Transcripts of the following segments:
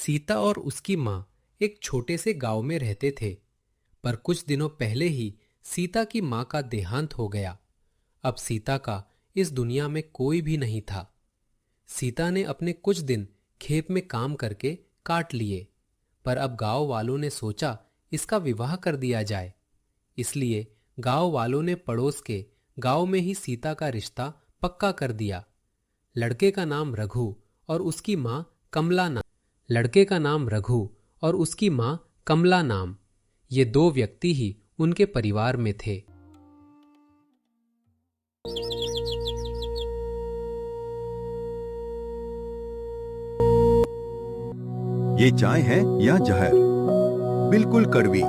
सीता और उसकी माँ एक छोटे से गांव में रहते थे। पर कुछ दिनों पहले ही सीता की माँ का देहांत हो गया। अब सीता का इस दुनिया में कोई भी नहीं था। सीता ने अपने कुछ दिन खेत में काम करके काट लिए, पर अब गांव वालों ने सोचा इसका विवाह कर दिया जाए। इसलिए गांव वालों ने पड़ोस के गांव में ही सीता का रिश्ता पक्का कर दिया। लड़के का नाम रघु और उसकी माँ कमला नाम लड़के का नाम रघु और उसकी माँ कमला नाम, ये दो व्यक्ति ही उनके परिवार में थे। ये चाय है या जहर? बिल्कुल कड़वी।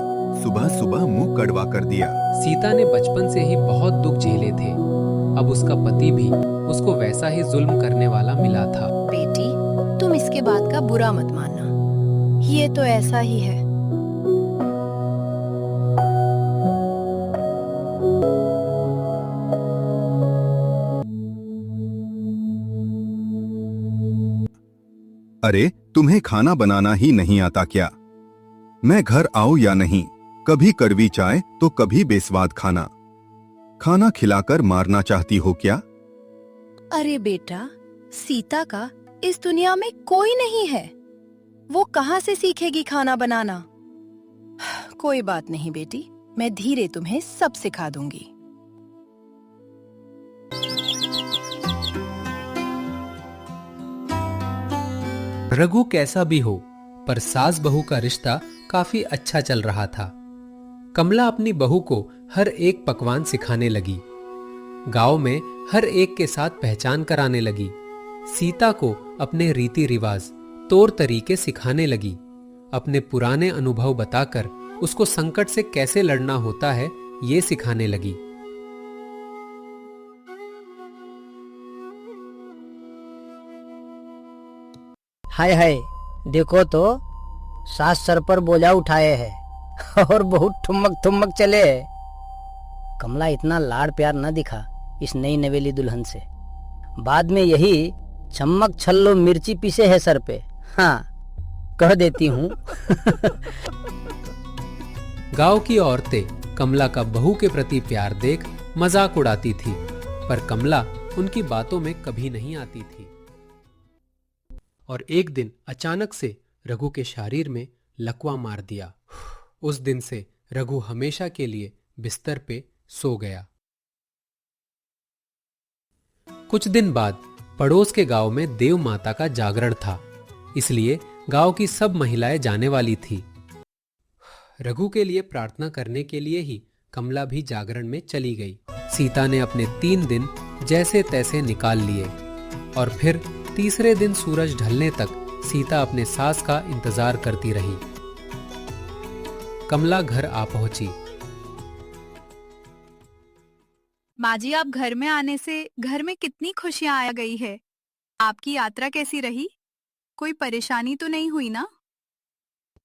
सुबह सुबह मुंह कड़वा कर दिया। सीता ने बचपन से ही बहुत दुख झेले थे। अब उसका पति भी उसको वैसा ही जुल्म करने वाला मिला था। बेटी, तुम इसके बात का बुरा मत मानना, ये तो ऐसा ही है। अरे, तुम्हें खाना बनाना ही नहीं आता क्या? मैं घर आऊं या नहीं, कभी कड़वी चाय तो कभी बेस्वाद खाना। खाना खिलाकर मारना चाहती हो क्या? अरे बेटा, सीता का इस दुनिया में कोई नहीं है, वो कहाँ से सीखेगी खाना बनाना? कोई बात नहीं बेटी, मैं धीरे तुम्हें सब सिखा दूंगी। रघु कैसा भी हो, पर सास बहू का रिश्ता काफी अच्छा चल रहा था। कमला अपनी बहू को हर एक पकवान सिखाने लगी। गांव में हर एक के साथ पहचान कराने लगी। सीता को अपने रीति रिवाज, तौर तरीके सिखाने लगी। अपने पुराने अनुभव बताकर उसको संकट से कैसे लड़ना होता है, ये सिखाने लगी। हाय हाय, देखो तो सास सर पर बोझा उठाए है और बहुत ठुमक ठुमक चले है। कमला इतना लाड़ प्यार न दिखा इस नई नवेली दुल्हन से। बाद में यही चम्मक छल्लो मिर्ची पीसे है सर पे। हाँ, कह देती हूँ। गांव की औरतें कमला का बहू के प्रति प्यार देख मजाक उड़ाती थी, पर कमला उनकी बातों में कभी नहीं आती थी। और एक दिन अचानक से रघु के शरीर में लकवा मार दिया। उस दिन से रघु हमेशा के लिए बिस्तर पे सो गया। कुछ दिन बाद पड़ोस के गांव में देव माता का जागरण था, इसलिए गांव की सब महिलाएं जाने वाली थी। रघु के लिए प्रार्थना करने के लिए ही कमला भी जागरण में चली गई। सीता ने अपने 3 दिन जैसे तैसे निकाल लिए और फिर तीसरे दिन सूरज ढलने तक सीता अपने सास का इंतजार करती रही। कमला घर आ पहुंची। माँ जी, आप घर में आने से घर में कितनी खुशियां आ गई है। आपकी यात्रा कैसी रही? कोई परेशानी तो नहीं हुई ना?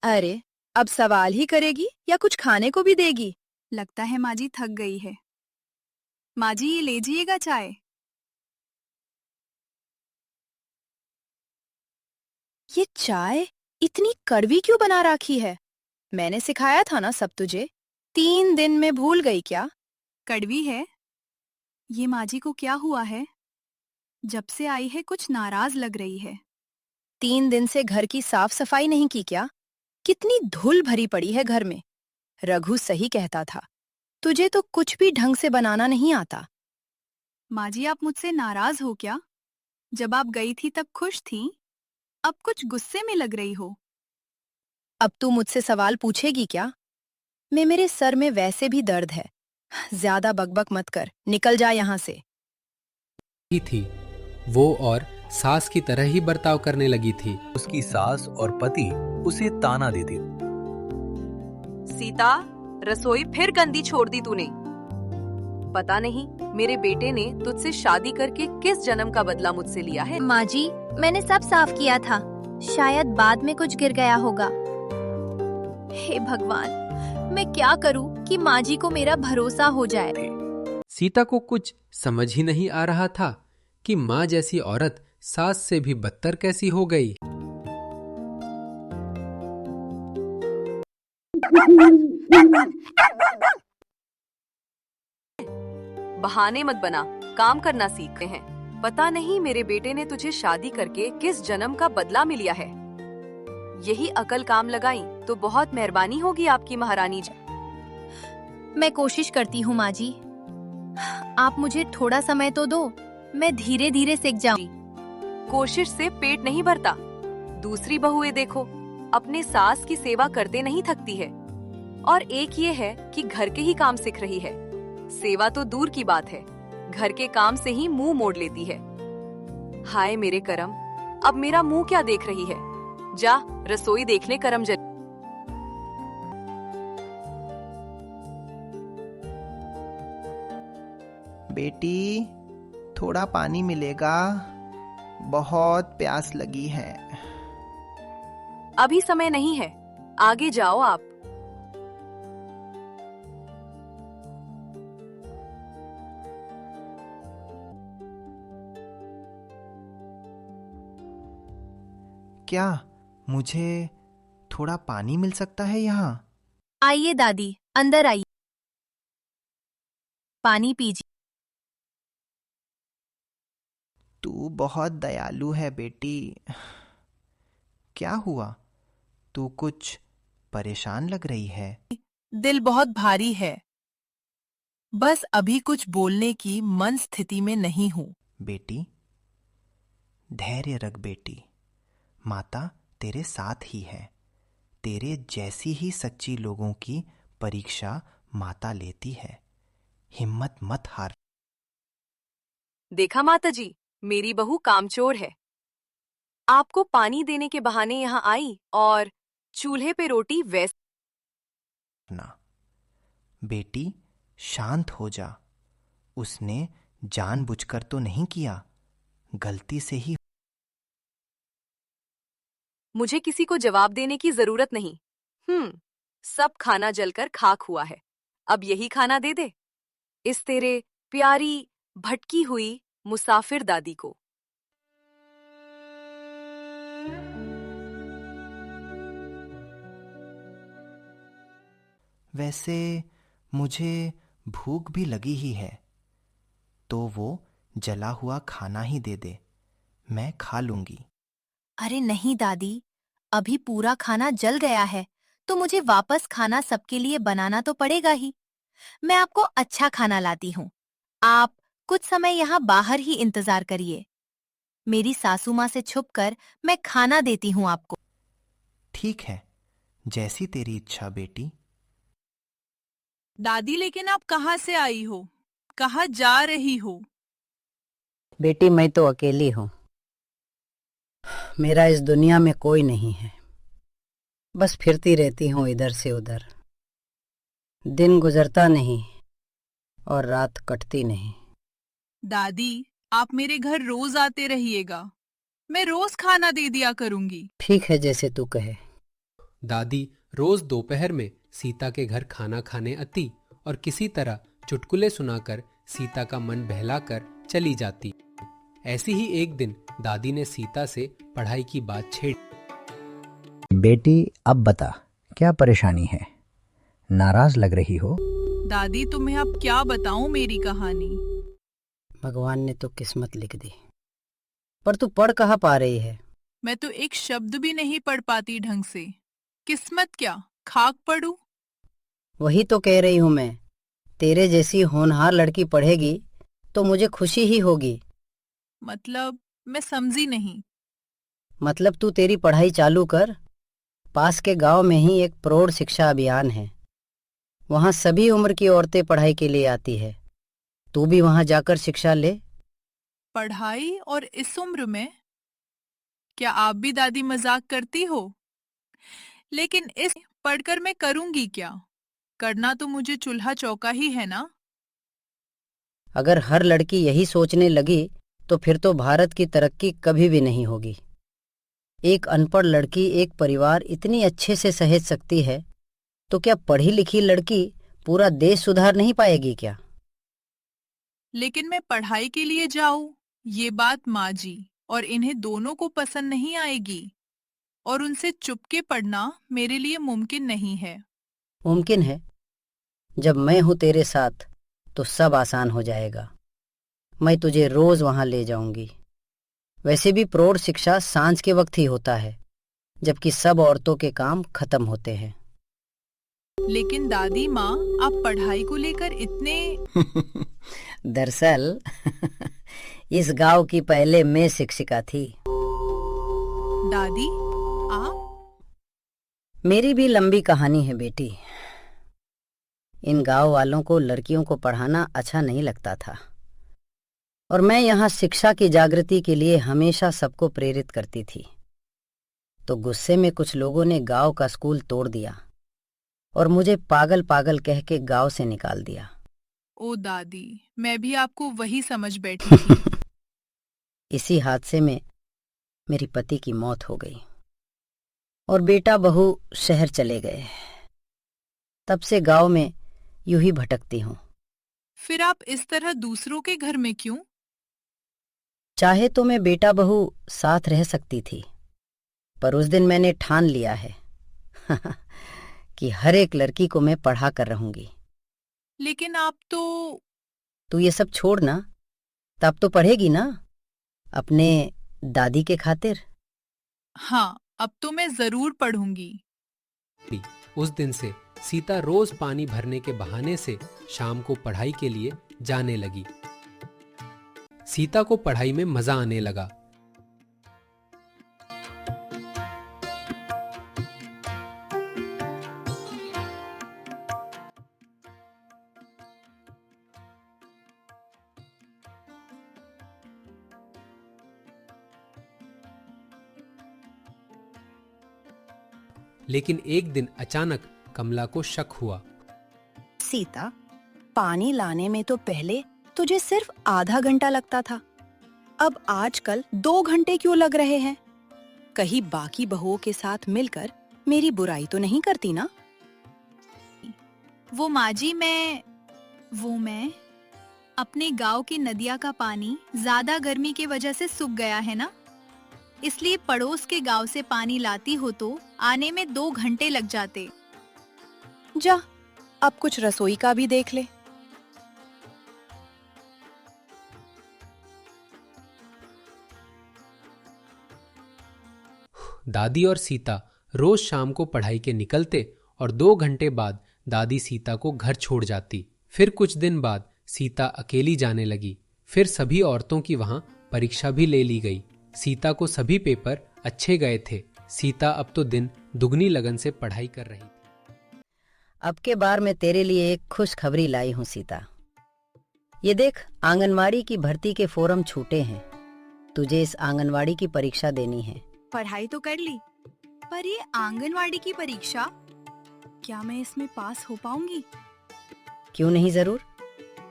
अरे, अब सवाल ही करेगी या कुछ खाने को भी देगी? लगता है माँ जी थक गई है। माँ जी, ये लीजिएगा चाय। ये चाय इतनी कड़वी क्यों बना रखी है? मैंने सिखाया था ना सब तुझे। 3 दिन में भूल गई क्या? कड़वी है? ये माँ जी को क्या हुआ है? जब से आई है कुछ नाराज लग रही है। 3 दिन से घर की साफ सफाई नहीं की क्या? कितनी धूल भरी पड़ी है घर में। रघु सही कहता था, तुझे तो कुछ भी ढंग से बनाना नहीं आता। माँ जी, आप मुझसे नाराज हो क्या? जब आप गई थी तब खुश थी, अब कुछ गुस्से में लग रही हो। अब तू मुझसे सवाल पूछेगी क्या? मेरे सर में वैसे भी दर्द है। ज्यादा बकबक मत कर, निकल जा यहाँ से। ही थी वो और सास की तरह ही बर्ताव करने लगी थी। उसकी सास और पति उसे ताना देते। सीता, रसोई फिर गंदी छोड़ दी तूने। पता नहीं मेरे बेटे ने तुझसे शादी करके किस जन्म का बदला मुझसे लिया है। माँ जी, मैंने सब साफ किया था, शायद बाद में कुछ गिर गया होगा। हे भगवान, मैं क्या करूं कि माँ जी को मेरा भरोसा हो जाए। सीता को कुछ समझ ही नहीं आ रहा था कि माँ जैसी औरत सास से भी बदतर कैसी हो गई। बहाने मत बना, काम करना सीखते हैं। पता नहीं मेरे बेटे ने तुझे शादी करके किस जन्म का बदला मिल लिया है। यही अकल काम लगाई तो बहुत मेहरबानी होगी आपकी महारानी जी। मैं कोशिश करती हूँ माँ जी। आप मुझे थोड़ा समय तो दो, मैं धीरे धीरे सीख जाऊंगी। कोशिश से पेट नहीं भरता। दूसरी बहुएं देखो, अपने सास की सेवा करते नहीं थकती है, और एक ये है कि घर के ही काम सीख रही है। सेवा तो दूर की बात है, घर के काम से ही मुंह मोड़ लेती है। हाय मेरे करम, अब मेरा मुंह क्या देख रही है। जा रसोई देख ले करम जन। बेटी, थोड़ा पानी मिलेगा? बहुत प्यास लगी है। अभी समय नहीं है, आगे जाओ आप। क्या मुझे थोड़ा पानी मिल सकता है यहाँ? आइए दादी, अंदर आइए, पानी पीजिए। तू बहुत दयालु है बेटी। क्या हुआ? तू कुछ परेशान लग रही है। दिल बहुत भारी है, बस अभी कुछ बोलने की मन स्थिति में नहीं हूँ। बेटी, धैर्य रख बेटी। माता तेरे साथ ही है। तेरे जैसी ही सच्ची लोगों की परीक्षा माता लेती है। हिम्मत मत हार। देखा माता जी, मेरी बहू कामचोर है। आपको पानी देने के बहाने यहाँ आई और चूल्हे पे रोटी ना बेटी, शांत हो जा। उसने जानबूझकर तो नहीं किया, गलती से ही। मुझे किसी को जवाब देने की जरूरत नहीं। सब खाना जलकर खाक हुआ है, अब यही खाना दे दे इस तेरे प्यारी भटकी हुई मुसाफिर दादी को। वैसे मुझे भूख भी लगी ही है, तो वो जला हुआ खाना ही दे दे, मैं खा लूंगी। अरे नहीं दादी, अभी पूरा खाना जल गया है, तो मुझे वापस खाना सबके लिए बनाना तो पड़ेगा ही। मैं आपको अच्छा खाना लाती हूँ, आप कुछ समय यहाँ बाहर ही इंतजार करिए। मेरी सासू माँ से छुपकर मैं खाना देती हूँ आपको। ठीक है, जैसी तेरी इच्छा बेटी। दादी, लेकिन आप कहाँ से आई हो? कहाँ जा रही हो? बेटी, मैं तो अकेली हूँ। मेरा इस दुनिया में कोई नहीं है। बस फिरती रहती हूँ इधर से उधर। दिन गुजरता नहीं और रात कटती नहीं। दादी, आप मेरे घर रोज आते रहिएगा, मैं रोज खाना दे दिया करूंगी। ठीक है, जैसे तू कहे। दादी रोज दोपहर में सीता के घर खाना खाने आती और किसी तरह चुटकुले सुनाकर सीता का मन बहलाकर चली जाती। ऐसी ही एक दिन दादी ने सीता से पढ़ाई की बात छेड़ी। बेटी, अब बता, क्या परेशानी है? नाराज लग रही हो। दादी, तुम्हें अब क्या बताऊं मेरी कहानी। भगवान ने तो किस्मत लिख दी, पर तू पढ़ कहाँ पा रही है? मैं तो एक शब्द भी नहीं पढ़ पाती ढंग से। किस्मत क्या, खाक पढ़ूं? वही तो कह रही हूँ मैं। तेरे जैसी होनहार लड़की पढ़ेगी तो मुझे खुशी ही होगी। मतलब मैं समझी नहीं। मतलब तू तेरी पढ़ाई चालू कर। पास के गांव में ही एक प्रौढ़ शिक्षा अभियान है। वहाँ सभी उम्र की औरतें पढ़ाई के लिए आती है। तू भी वहाँ जाकर शिक्षा ले। पढ़ाई और इस उम्र में? क्या आप भी दादी मजाक करती हो? लेकिन इस पढ़कर मैं करूंगी क्या? करना तो मुझे चूल्हा चौका ही है ना। अगर हर लड़की यही सोचने लगी तो फिर तो भारत की तरक्की कभी भी नहीं होगी। एक अनपढ़ लड़की एक परिवार इतनी अच्छे से सहेज सकती है, तो क्या पढ़ी लिखी लड़की पूरा देश सुधार नहीं पाएगी क्या? लेकिन मैं पढ़ाई के लिए जाऊं, ये बात माँ जी और इन्हें दोनों को पसंद नहीं आएगी, और उनसे चुपके पढ़ना मेरे लिए मुमकिन नहीं है। मुमकिन है जब मैं हूं तेरे साथ तो सब आसान हो जाएगा। मैं तुझे रोज वहां ले जाऊंगी। वैसे भी प्रौढ़ शिक्षा सांझ के वक्त ही होता है, जबकि सब औरतों के काम खत्म होते हैं। लेकिन दादी माँ, आप पढ़ाई को लेकर इतने दरअसल इस गांव की पहले मैं शिक्षिका थी। दादी, आप? मेरी भी लंबी कहानी है बेटी। इन गांव वालों को लड़कियों को पढ़ाना अच्छा नहीं लगता था, और मैं यहाँ शिक्षा की जागृति के लिए हमेशा सबको प्रेरित करती थी। तो गुस्से में कुछ लोगों ने गांव का स्कूल तोड़ दिया और मुझे पागल पागल कह के गांव से निकाल दिया। ओ दादी, मैं भी आपको वही समझ बैठी थी। इसी हादसे में मेरी पति की मौत हो गई और बेटा बहू शहर चले गए। तब से गांव में यूं ही भटकती हूँ। फिर आप इस तरह दूसरों के घर में क्यों? चाहे तो मैं बेटा बहू साथ रह सकती थी, पर उस दिन मैंने ठान लिया है कि हर एक लड़की को मैं पढ़ा कर रहूंगी। लेकिन आप तो... तू ये सब छोड़ ना, तब तो पढ़ेगी ना अपने दादी के खातिर। हाँ, अब तो मैं जरूर पढ़ूंगी। उस दिन से सीता रोज पानी भरने के बहाने से शाम को पढ़ाई के लिए जाने लगी। सीता को पढ़ाई में मजा आने लगा। लेकिन एक दिन अचानक कमला को शक हुआ। सीता, पानी लाने में तो पहले तुझे सिर्फ आधा घंटा लगता था, अब आजकल 2 घंटे क्यों लग रहे हैं? कहीं बाकी बहुओं के साथ मिलकर मेरी बुराई तो नहीं करती ना? वो माँ जी, मैं अपने गांव की नदिया का पानी ज्यादा गर्मी की वजह से सूख गया है ना, इसलिए पड़ोस के गांव से पानी लाती हो तो आने में 2 घंटे लग जाते। जा, अब कुछ रसोई का भी देख ले। दादी और सीता रोज शाम को पढ़ाई के निकलते और 2 घंटे बाद दादी सीता को घर छोड़ जाती। फिर कुछ दिन बाद सीता अकेली जाने लगी। फिर सभी औरतों की वहां परीक्षा भी ले ली गई। सीता को सभी पेपर अच्छे गए थे। सीता अब तो दिन दुगनी लगन से पढ़ाई कर रही थी। अब के बार मैं तेरे लिए एक खुशखबरी लाई हूँ सीता। ये देख, आंगनवाड़ी की भर्ती के फॉर्म छूटे हैं। तुझे इस आंगनवाड़ी की परीक्षा देनी है। पढ़ाई तो कर ली, पर ये आंगनवाड़ी की परीक्षा, क्या मैं इसमें पास हो पाऊंगी? क्यों नहीं, जरूर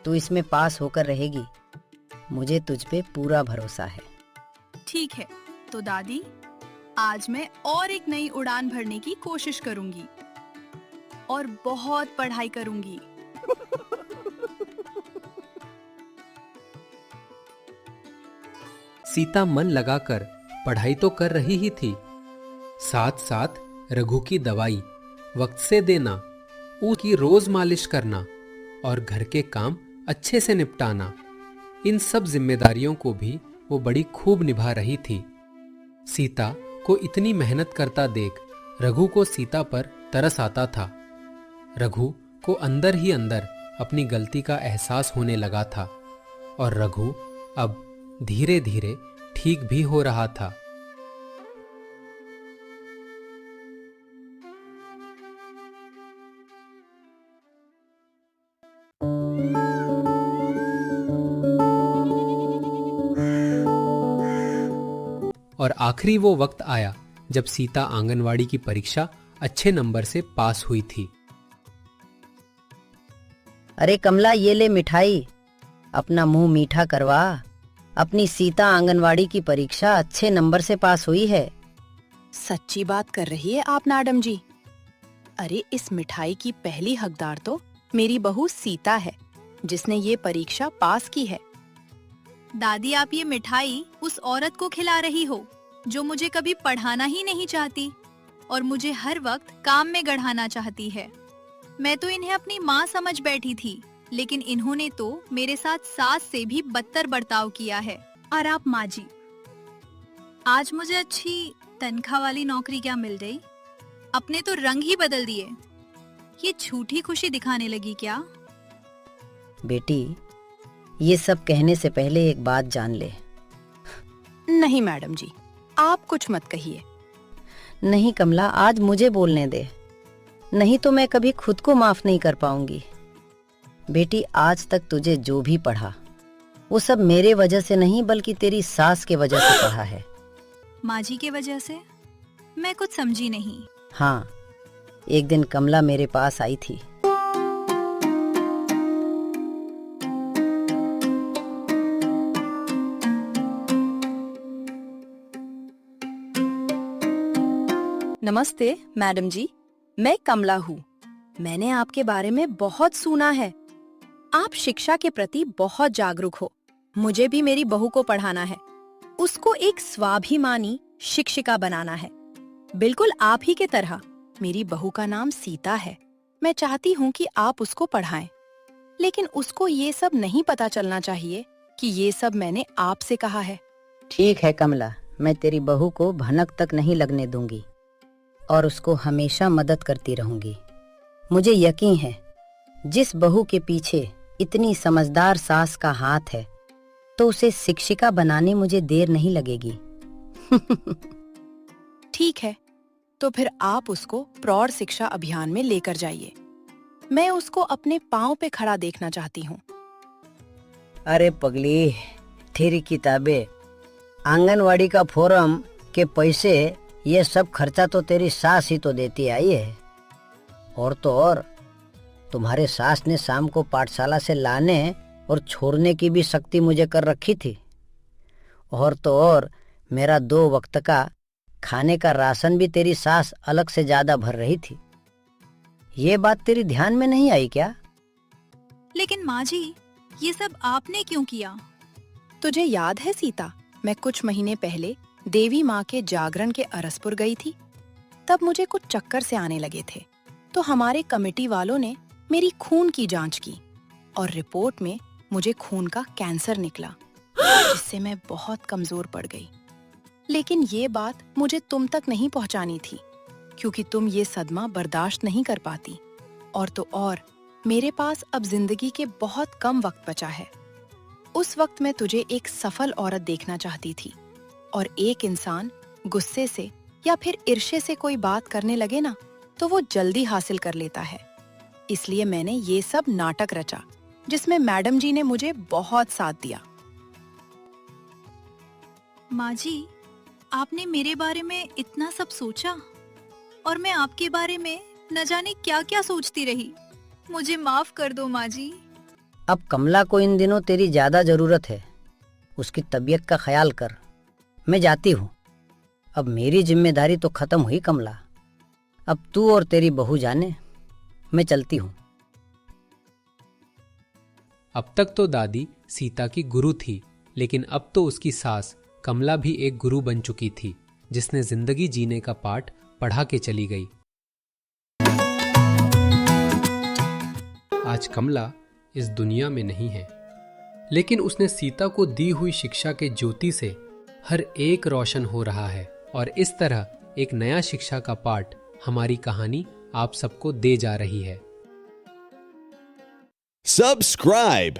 तू इसमें पास होकर रहेगी। मुझे तुझ पे पूरा भरोसा है। ठीक है, तो दादी, आज मैं और एक नई उड़ान भरने की कोशिश करूंगी और बहुत पढ़ाई करूंगी। सीता मन लगाकर पढ़ाई तो कर रही ही थी, साथ साथ रघु की दवाई वक्त से देना, उसकी रोज मालिश करना और घर के काम अच्छे से निपटाना, इन सब जिम्मेदारियों को भी वो बड़ी खूब निभा रही थी। सीता को इतनी मेहनत करता देख रघु को सीता पर तरस आता था। रघु को अंदर ही अंदर अपनी गलती का एहसास होने लगा था और रघु अब धीरे धीरे ठीक भी हो रहा था। और आखिरी वो वक्त आया जब सीता आंगनवाड़ी की परीक्षा अच्छे नंबर से पास हुई थी। अरे कमला, ये ले मिठाई, अपना मुंह मीठा करवा। अपनी सीता आंगनवाड़ी की परीक्षा अच्छे नंबर से पास हुई है। सच्ची बात कर रही है आप मैडम जी? अरे इस मिठाई की पहली हकदार तो मेरी बहू सीता है, जिसने ये परीक्षा पास की है। दादी, आप ये मिठाई उस औरत को खिला रही हो जो मुझे कभी पढ़ाना ही नहीं चाहती और मुझे हर वक्त काम में गढ़ाना चाहती है। मैं तो इन्हें अपनी माँ समझ बैठी थी, लेकिन इन्होंने तो मेरे साथ सास से भी बदतर बर्ताव किया है। और आप माँ जी, आज मुझे अच्छी तनख्वाह वाली नौकरी क्या मिल गई? अपने तो रंग ही बदल दिए। ये झूठी खुशी दिखाने लगी क्या? बेटी, ये सब कहने से पहले एक बात जान ले। नहीं मैडम जी, आप कुछ मत कहिए। नहीं कमला, आज मुझे बोलने दे, नहीं तो मैं कभी खुद को माफ नहीं कर पाऊंगी। बेटी, आज तक तुझे जो भी पढ़ा वो सब मेरे वजह से नहीं बल्कि तेरी सास के वजह से पढ़ा है। माँ जी के वजह से? मैं कुछ समझी नहीं। हाँ, एक दिन कमला मेरे पास आई थी। नमस्ते मैडम जी, मैं कमला हूँ। मैंने आपके बारे में बहुत सुना है। आप शिक्षा के प्रति बहुत जागरूक हो। मुझे भी मेरी बहू को पढ़ाना है, उसको एक स्वाभिमानी शिक्षिका बनाना है, बिल्कुल आप ही के तरह। मेरी बहू का नाम सीता है। मैं चाहती हूँ कि आप उसको पढ़ाएं, लेकिन उसको ये सब नहीं पता चलना चाहिए कि ये सब मैंने आपसे कहा है। ठीक है कमला, मैं तेरी बहू को भनक तक नहीं लगने दूंगी और उसको हमेशा मदद करती रहूंगी। मुझे यकीन है जिस बहू के पीछे इतनी समझदार सास का हाथ है तो उसे शिक्षिका बनाने मुझे देर नहीं लगेगी। ठीक है, तो फिर आप उसको प्रौढ़ शिक्षा अभियान में लेकर जाइए। मैं उसको अपने पांव पे खड़ा देखना चाहती हूँ। अरे पगली, तेरी किताबें, आंगनवाड़ी का फोरम के पैसे, ये सब खर्चा तो तेरी सास ही तो देती आई है। और तो और तुम्हारे सास ने शाम को पाठशाला से लाने और छोड़ने की भी शक्ति मुझे कर रखी थी। और तो और मेरा 2 वक्त का खाने का राशन भी तेरी सास अलग से ज्यादा भर रही थी। ये बात तेरी ध्यान में नहीं आई क्या? लेकिन माँ जी, ये सब आपने क्यों किया? तुझे याद है सीता, मैं कुछ महीने पहले देवी माँ के जागरण के अरसपुर गई थी। तब मुझे कुछ चक्कर से आने लगे थे, तो हमारे कमेटी वालों ने मेरी खून की जांच की और रिपोर्ट में मुझे खून का कैंसर निकला, जिससे मैं बहुत कमजोर पड़ गई। लेकिन ये बात मुझे तुम तक नहीं पहुंचानी थी, क्योंकि तुम ये सदमा बर्दाश्त नहीं कर पाती। और तो और मेरे पास अब जिंदगी के बहुत कम वक्त बचा है। उस वक्त मैं तुझे एक सफल औरत देखना चाहती थी, और एक इंसान गुस्से से या फिर ईर्ष्या से कोई बात करने लगे ना, तो वो जल्दी हासिल कर लेता है। इसलिए मैंने ये सब नाटक रचा, जिसमें मैडम जी ने मुझे बहुत साथ दिया। माँ जी, आपने मेरे बारे में इतना सब सोचा और मैं आपके बारे में न जाने क्या क्या सोचती रही। मुझे माफ कर दो माँ जी। अब कमला को इन दिनों तेरी ज्यादा जरूरत है। उसकी तबीयत का ख्याल कर। मैं जाती हूँ, अब मेरी जिम्मेदारी तो खत्म हुई कमला। अब तू और तेरी बहू जाने, मैं चलती हूँ। अब तक तो दादी सीता की गुरु थी, लेकिन अब तो उसकी सास कमला भी एक गुरु बन चुकी थी, जिसने जिंदगी जीने का पाठ पढ़ा के चली गई। आज कमला इस दुनिया में नहीं है, लेकिन उसने सीता को दी हुई शिक्षा के ज्योति से हर एक रोशन हो रहा है। और इस तरह एक नया शिक्षा का पाठ हमारी कहानी आप सबको दे जा रही है। Subscribe.